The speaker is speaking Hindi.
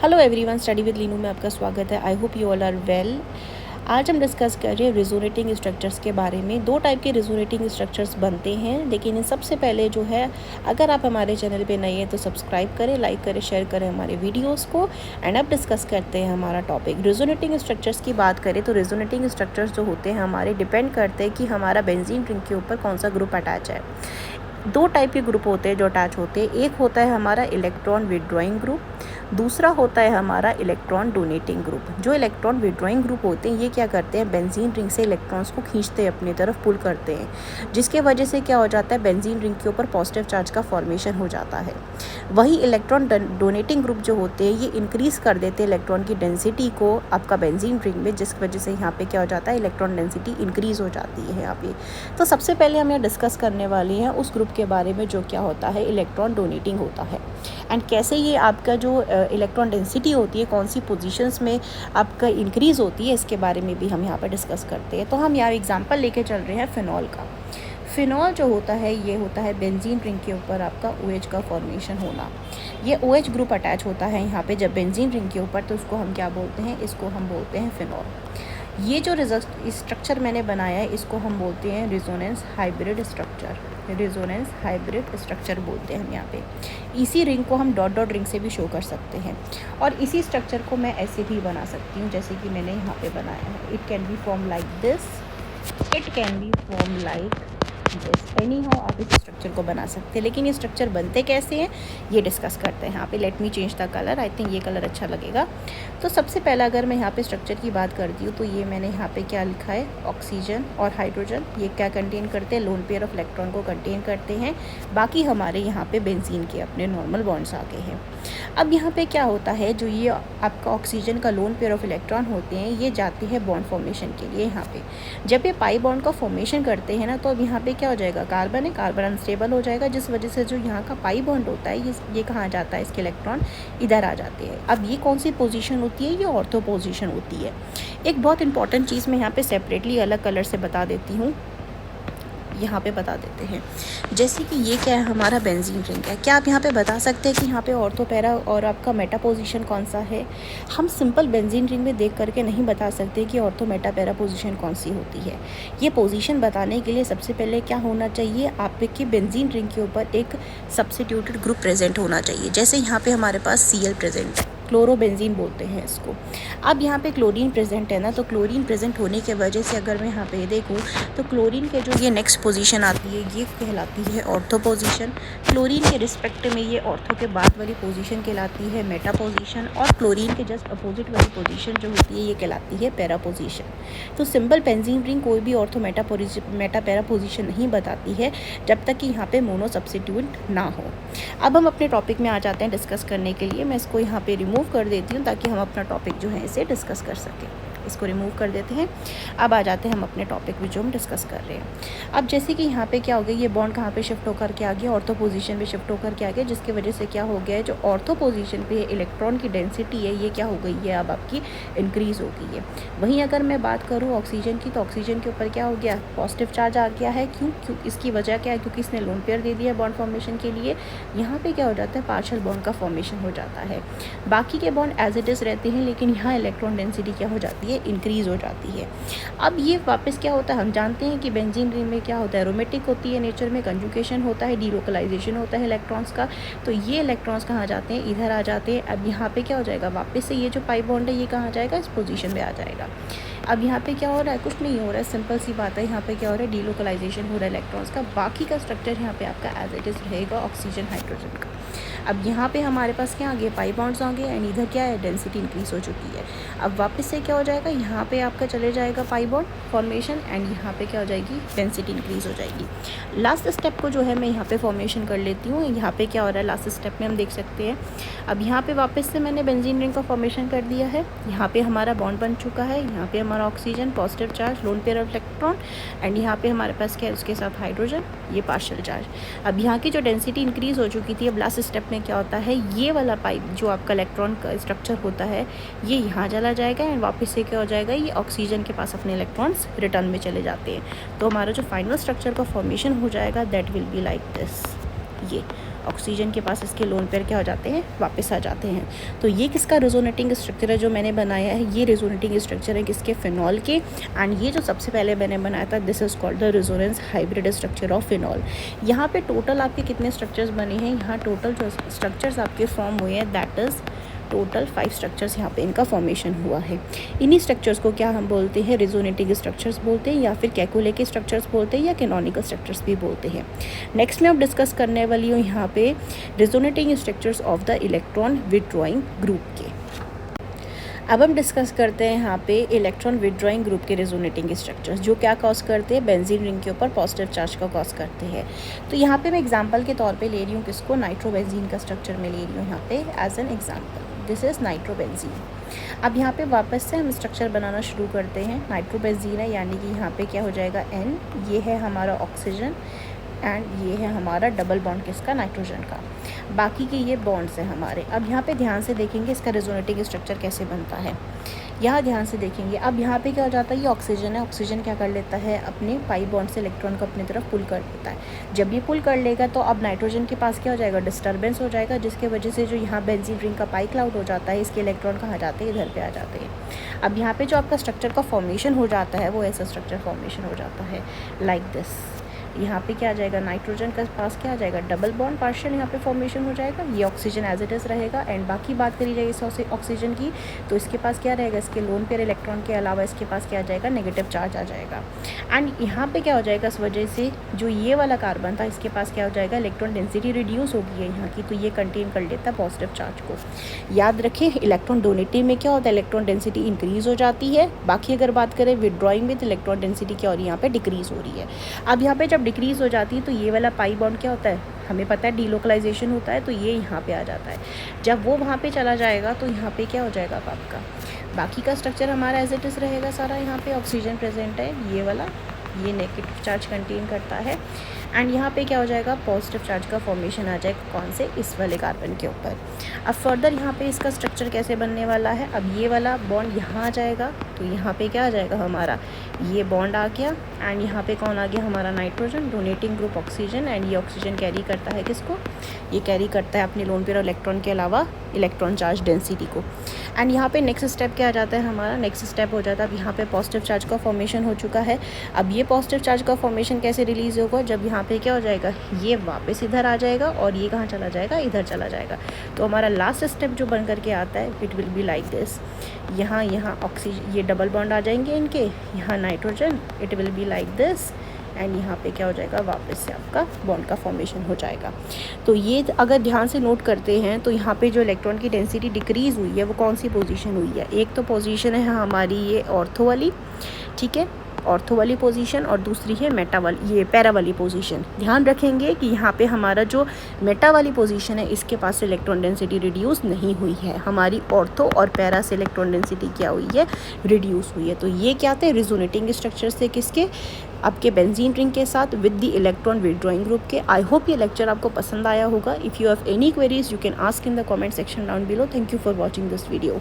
Hello everyone, study with Leenu में आपका स्वागत है। I hope you all are well. आज हम डिस्कस कर रहे हैं रिजोनेटिंग स्ट्रक्चर्स के बारे में। दो टाइप के रिजोनेटिंग स्ट्रक्चर्स बनते हैं, लेकिन इन सबसे पहले जो है, अगर आप हमारे चैनल पे नए हैं तो सब्सक्राइब करें, लाइक करें, शेयर करें हमारे वीडियोस को। एंड अब डिस्कस करते हैं हमारा टॉपिक। रिजोनेटिंग स्ट्रक्चर्स की बात करें तो रिजोनेटिंग स्ट्रक्चर्स जो होते हैं हमारे डिपेंड करते हैं कि हमारा बेंजीन रिंग के ऊपर कौन सा ग्रुप अटैच है। दो टाइप के ग्रुप होते हैं जो अटैच होते हैं। एक होता है हमारा इलेक्ट्रॉन विड्रॉइंग ग्रुप, दूसरा होता है हमारा इलेक्ट्रॉन डोनेटिंग ग्रुप। जो इलेक्ट्रॉन विड्रॉइंग ग्रुप होते हैं ये क्या करते हैं, बेंजीन रिंग से इलेक्ट्रॉन्स को खींचते हैं, अपनी तरफ पुल करते हैं, जिसके वजह से क्या हो जाता है, बेंजीन रिंग के ऊपर पॉजिटिव चार्ज का फॉर्मेशन हो जाता है। वही इलेक्ट्रॉन डोनेटिंग ग्रुप जो होते हैं ये इंक्रीज़ कर देते हैं इलेक्ट्रॉन की डेंसिटी को आपका बेंजीन रिंग में, जिस वजह से यहाँ पे क्या हो जाता है, इलेक्ट्रॉन डेंसिटी इंक्रीज़ हो जाती है यहाँ पे। तो सबसे पहले हम यहाँ डिस्कस करने वाले हैं उस ग्रुप के बारे में जो क्या होता है, इलेक्ट्रॉन डोनेटिंग होता है। एंड कैसे ये आपका जो इलेक्ट्रॉन डेंसिटी होती है कौन सी पोजीशंस में आपका इंक्रीज़ होती है, इसके बारे में भी हम यहाँ पर डिस्कस करते हैं। तो हम यहाँ एग्जांपल लेके चल रहे हैं फिनॉल का। फिनॉल जो होता है ये होता है बेंजीन रिंग के ऊपर आपका OH का फॉर्मेशन होना। ये OH ग्रुप अटैच होता है यहाँ पे जब बेंजीन रिंग के ऊपर, तो उसको हम क्या बोलते हैं, इसको हम बोलते हैं फिनॉल। ये जो स्ट्रक्चर मैंने बनाया है इसको हम बोलते हैं resonance hybrid structure. Resonance hybrid structure बोलते हैं हम यहाँ पे। इसी रिंग को हम डॉट डॉट रिंग से भी शो कर सकते हैं, और इसी स्ट्रक्चर को मैं ऐसे भी बना सकती हूँ जैसे कि मैंने यहाँ पे बनाया है। It can be form like this, it can be form like this. Any how आप इस स्ट्रक्चर को बना सकते हैं, लेकिन ये स्ट्रक्चर बनते कैसे हैं ये डिस्कस करते हैं यहाँ पे। Let me change the colour, I think ये कलर अच्छा लगेगा। तो सबसे पहला अगर मैं यहाँ पे स्ट्रक्चर की बात करती हूँ तो ये मैंने यहाँ पे क्या लिखा है, ऑक्सीजन और हाइड्रोजन। ये क्या कंटेन करते हैं, लोन पेयर ऑफ इलेक्ट्रॉन को कंटेन करते हैं। बाकी हमारे यहाँ पे बेंजीन के अपने नॉर्मल बॉन्ड्स आ गए हैं। अब यहाँ पे क्या होता है, जो ये आपका ऑक्सीजन का लोन पेयर ऑफ इलेक्ट्रॉन होते हैं ये जाते हैं बॉन्ड फॉर्मेशन के लिए। यहाँ पे जब ये पाई बॉन्ड का फॉर्मेशन करते हैं ना, तो अब यहाँ पे क्या हो जाएगा, कार्बन है, कार्बन अनस्टेबल हो जाएगा, जिस वजह से जो यहाँ का पाई बॉन्ड होता है ये कहाँ जाता है, इसके इलेक्ट्रॉन इधर आ जाते हैं। अब ये कौन सी पोजीशन होती है, ये ऑर्थो पोजीशन होती है। एक बहुत इंपॉर्टेंट चीज़ मैं यहाँ पे सेपरेटली अलग कलर से बता देती हूँ, यहाँ पे बता देते हैं। जैसे कि ये क्या है, हमारा बेंजीन रिंग है। क्या आप यहाँ पे बता सकते हैं कि यहाँ पे ऑर्थो पैरा और आपका मेटा पोजीशन कौन सा है? हम सिंपल बेंजीन रिंग में देख करके नहीं बता सकते कि ऑर्थो मेटा पैरा पोजीशन कौन सी होती है। ये पोजीशन बताने के लिए सबसे पहले क्या होना चाहिए, आपके बेंजीन रिंग के ऊपर एक सब्स्टिट्यूटेड ग्रुप प्रेजेंट होना चाहिए। जैसे यहाँ पे हमारे पास Cl प्रेजेंट है, क्लोरोबेंजीन बोलते हैं इसको। अब यहाँ पे क्लोरीन प्रेजेंट है ना, तो क्लोरीन प्रेजेंट होने के वजह से अगर मैं यहाँ पे देखूँ तो क्लोरीन के जो ये नेक्स्ट पोजीशन आती है ये कहलाती है ऑर्थो पोजीशन। क्लोरीन के रिस्पेक्ट में ये ऑर्थो के बाद वाली पोजीशन कहलाती है मेटा पोजीशन, और क्लोरीन के जस्ट अपोजिट वाली पोजीशन जो होती है ये कहलाती है पैरा पोजीशन। तो सिंपल बेंजीन रिंग कोई भी ऑर्थो मेटा पैरा पोजीशन नहीं बताती है जब तक कि यहाँ पे मोनो सब्स्टिट्यूट ना हो। अब हम अपने टॉपिक में आ जाते हैं डिस्कस करने के लिए। मैं इसको यहाँ पे रिमूव कर देती हूँ ताकि हम अपना टॉपिक जो है इसे डिस्कस कर सकें। इसको रिमूव कर देते हैं। अब आ जाते हैं हम अपने टॉपिक में जो हम डिस्कस कर रहे हैं। अब जैसे कि यहाँ पे क्या हो गया, ये बॉन्ड कहाँ पे शिफ्ट होकर के आ गया, ऑर्थो पोजीशन पे शिफ्ट होकर के आ गया, जिसकी वजह से क्या हो गया है, जो ऑर्थो पोजीशन पे इलेक्ट्रॉन की डेंसिटी है ये क्या हो गई है, अब आपकी इंक्रीज़ हो गई है। वहीं अगर मैं बात करूँ ऑक्सीजन की, तो ऑक्सीजन के ऊपर क्या हो गया, पॉजिटिव चार्ज आ गया है। क्यों इसकी वजह क्या है, क्योंकि इसने लोन पेयर दे दिया बॉन्ड फॉर्मेशन के लिए। यहाँ पर क्या हो जाता है, पार्शियल बॉन्ड का फॉर्मेशन हो जाता है। बाकी के बॉन्ड एज इट इज़ रहते हैं, लेकिन यहाँ इलेक्ट्रॉन डेंसिटी क्या हो जाती है, इंक्रीज़ हो जाती है। अब ये वापस क्या होता है, हम जानते हैं कि बेंजीन रिंग में क्या होता है, एरोमेटिक होती है नेचर में, कंजुगेशन होता है, डीलोकलाइजेशन होता है इलेक्ट्रॉन्स का। तो ये इलेक्ट्रॉन्स कहाँ जाते हैं, इधर आ जाते हैं। अब यहाँ पे क्या हो जाएगा, वापस से ये जो पाई बॉन्ड है ये कहाँ जाएगा, इस पोजीशन में आ जाएगा। अब यहाँ पे क्या हो रहा है, कुछ नहीं हो रहा है, सिंपल सी बात है। यहाँ पे क्या हो रहा है, डीलोकलाइजेशन हो रहा है इलेक्ट्रॉन्स का। बाकी का स्ट्रक्चर यहाँ पे आपका एज इट इज़ रहेगा ऑक्सीजन हाइड्रोजन का। अब यहाँ पे हमारे पास क्या आ गया, पाई बॉन्ड्स आ गए, एंड इधर क्या है, डेंसिटी इंक्रीज़ हो चुकी है। अब वापस से क्या हो जाएगा, यहाँ पे आपका चले जाएगा पाई बॉन्ड फॉर्मेशन, एंड यहाँ पे क्या हो जाएगी, डेंसिटी इंक्रीज़ हो जाएगी। लास्ट स्टेप को जो है मैं यहाँ पे फॉर्मेशन कर लेती हूँ। यहाँ पे क्या हो रहा है, लास्ट स्टेप में हम देख सकते हैं। अब यहाँ पे वापस से मैंने बेंजीन रिंग का फॉर्मेशन कर दिया है। यहाँ पे हमारा बॉन्ड बन चुका है। यहाँ पे हमारा oxygen positive charge, lone pair of electron, and यहाँ पे हमारे पास क्या है, उसके साथ हाइड्रोजन, ये पार्शियल चार्ज। अब यहाँ की जो डेंसिटी इंक्रीज़ हो चुकी थी, अब लास्ट स्टेप में क्या होता है, ये वाला पाइप जो आपका इलेक्ट्रॉन का स्ट्रक्चर होता है ये यहाँ चला जाएगा, एंड वापस से क्या हो जाएगा, ये ऑक्सीजन के पास अपने इलेक्ट्रॉन्स रिटर्न में चले जाते हैं। तो हमारा जो फाइनल स्ट्रक्चर का फॉर्मेशन हो जाएगा that will be like this. ये ऑक्सीजन के पास इसके लोन पेयर क्या हो जाते हैं, वापस आ जाते हैं। तो ये किसका रेजोनेटिंग स्ट्रक्चर है जो मैंने बनाया है, ये रेजोनेटिंग स्ट्रक्चर है किसके, फिनॉल के। एंड ये जो सबसे पहले मैंने बनाया था, this is called the resonance hybrid structure of phenol. यहाँ पे टोटल आपके कितने स्ट्रक्चर्स बने हैं, यहाँ टोटल जो स्ट्रक्चर्स आपके फॉर्म हुए हैं दैट इज़ टोटल 5 स्ट्रक्चर्स यहाँ पे इनका फॉर्मेशन हुआ है। इन्हीं स्ट्रक्चर्स को क्या हम बोलते हैं, रेजोनेटिंग स्ट्रक्चर्स बोलते हैं, या फिर केकुले के स्ट्रक्चर्स बोलते हैं, या कैनोनिकल स्ट्रक्चर्स भी बोलते हैं। नेक्स्ट में अब डिस्कस करने वाली हूँ यहाँ पे resonating structures of the electron withdrawing group के। अब हम डिस्कस करते हैं यहाँ पे इलेक्ट्रॉन विथड्रॉइंग ग्रुप के रेजोनेटिंग स्ट्रक्चर्स, जो क्या कॉज करते हैं, बेंजीन रिंग के ऊपर पॉजिटिव चार्ज का कॉज करते हैं। तो यहाँ पे मैं एग्जांपल के तौर पे ले रही हूँ किसको, नाइट्रोबेंजीन का स्ट्रक्चर मैं ले रही हूँ यहाँ पे as an example, this is nitrobenzene. अब यहाँ पे वापस से हम स्ट्रक्चर बनाना शुरू करते हैं। नाइट्रोबेंजीन है यानी कि यहाँ पे क्या हो जाएगा N, ये है हमारा ऑक्सीजन एंड ये है हमारा डबल बॉन्ड किसका, नाइट्रोजन का। बाकी के ये बॉन्ड्स हैं हमारे। अब यहाँ पे ध्यान से देखेंगे इसका रेजोनेटिंग स्ट्रक्चर कैसे बनता है, यहाँ ध्यान से देखेंगे। अब यहाँ पे क्या हो जाता है, ये ऑक्सीजन है, ऑक्सीजन क्या कर लेता है, अपने पाई बॉन्ड से इलेक्ट्रॉन को अपनी तरफ पुल कर लेता है। जब ये पुल कर लेगा तो अब नाइट्रोजन के पास क्या हो जाएगा, डिस्टर्बेंस हो जाएगा, जिसके वजह से जो यहाँ बेंजीन रिंग का पाई क्लाउड हो जाता है, इसके इलेक्ट्रॉन कहाँ जाते हैं, इधर पे आ जाते हैं। अब यहाँ पे जो आपका स्ट्रक्चर का फॉर्मेशन हो जाता है वो ऐसा स्ट्रक्चर फॉर्मेशन हो जाता है लाइक दिस। यहाँ पे क्या आ जाएगा, नाइट्रोजन के पास क्या आ जाएगा, डबल बॉन्ड पार्शियल यहाँ पे फॉर्मेशन हो जाएगा, ये ऑक्सीजन एज इट इज़ रहेगा। एंड बाकी बात करी जाएगी इस ऑक्सीजन की, तो इसके पास क्या रहेगा, इसके लोन पेयर इलेक्ट्रॉन के अलावा इसके पास क्या आ जाएगा, नेगेटिव चार्ज आ जाएगा। एंड यहाँ पे क्या हो जाएगा, इस वजह से जो ये वाला कार्बन था इसके पास क्या हो जाएगा, इलेक्ट्रॉन डेंसिटी रिड्यूस हो गई है यहाँ की, तो ये कंटेन कर लेता है पॉजिटिव चार्ज को। याद रखें इलेक्ट्रॉन डोनेटिव में क्या होता है, इलेक्ट्रॉन डेंसिटी इंक्रीज़ हो जाती है। बाकी अगर बात करें विड्रॉइंग में तो इलेक्ट्रॉन डेंसिटी क्या हो रही है, यहाँ पे डिक्रीज़ हो रही है। अब यहाँ पे जब डिक्रीज़ हो जाती है तो ये वाला पाई बॉन्ड क्या होता है, हमें पता है डीलोकलाइजेशन होता है, तो ये यहाँ पे आ जाता है। जब वो वहाँ पे चला जाएगा तो यहाँ पे क्या हो जाएगा आपका, बाकी का स्ट्रक्चर हमारा एज इट इज़ रहेगा सारा। यहाँ पे ऑक्सीजन प्रेजेंट है, ये वाला, ये नेगेटिव चार्ज कंटेन करता है। एंड यहाँ पे क्या हो जाएगा, पॉजिटिव चार्ज का फॉर्मेशन आ जाएगा, कौन से, इस वाले कार्बन के ऊपर। अब फर्दर यहाँ पे इसका स्ट्रक्चर कैसे बनने वाला है, अब ये वाला बॉन्ड यहाँ आ जाएगा, तो यहाँ पे क्या आ जाएगा हमारा, ये बॉन्ड आ गया। एंड यहाँ पे कौन आ गया, हमारा nitrogen, donating group oxygen. And ये ऑक्सीजन कैरी करता है किसको, ये कैरी करता है अपने लोन पेयर इलेक्ट्रॉन के अलावा इलेक्ट्रॉन चार्ज डेंसिटी को। एंड यहाँ पे नेक्स्ट स्टेप क्या आ जाता है हमारा, नेक्स्ट स्टेप हो जाता है, अब यहाँ पे पॉजिटिव चार्ज का फॉर्मेशन हो चुका है। अब ये पॉजिटिव चार्ज का फॉर्मेशन कैसे रिलीज़ होगा, जब यहाँ पे क्या हो जाएगा, ये वापस इधर आ जाएगा और ये कहाँ चला जाएगा, इधर चला जाएगा। तो हमारा लास्ट स्टेप जो बन करके आता है, it will be like this. यहाँ ऑक्सीजन, ये डबल बॉन्ड आ जाएंगे इनके, यहाँ nitrogen, it will be like this. And यहाँ पे क्या हो जाएगा, वापस से आपका बॉन्ड का फॉर्मेशन हो जाएगा। तो ये अगर ध्यान से नोट करते हैं तो यहाँ पे जो इलेक्ट्रॉन की डेंसिटी डिक्रीज़ हुई है वो कौन सी पोजीशन हुई है, एक तो पोजीशन है हमारी ये ऑर्थो वाली, ठीक है, ऑर्थो वाली पोजीशन, और दूसरी है मेटा वाली, ये पैरा वाली पोजीशन। ध्यान रखेंगे कि यहाँ पे हमारा जो मेटा वाली पोजीशन है इसके पास से इलेक्ट्रॉन डेंसिटी रिड्यूस नहीं हुई है, हमारी ऑर्थो और पैरा से इलेक्ट्रॉन डेंसिटी क्या हुई है, रिड्यूस हुई है। तो ये क्या थे, रेजोनेटिंग स्ट्रक्चर्स थे किसके, आपके बेंजीन रिंग के साथ with the electron withdrawing group के। आई होप ये लेक्चर आपको पसंद आया होगा। If you have any queries you can ask in the comment section down below. Thank you for watching this video.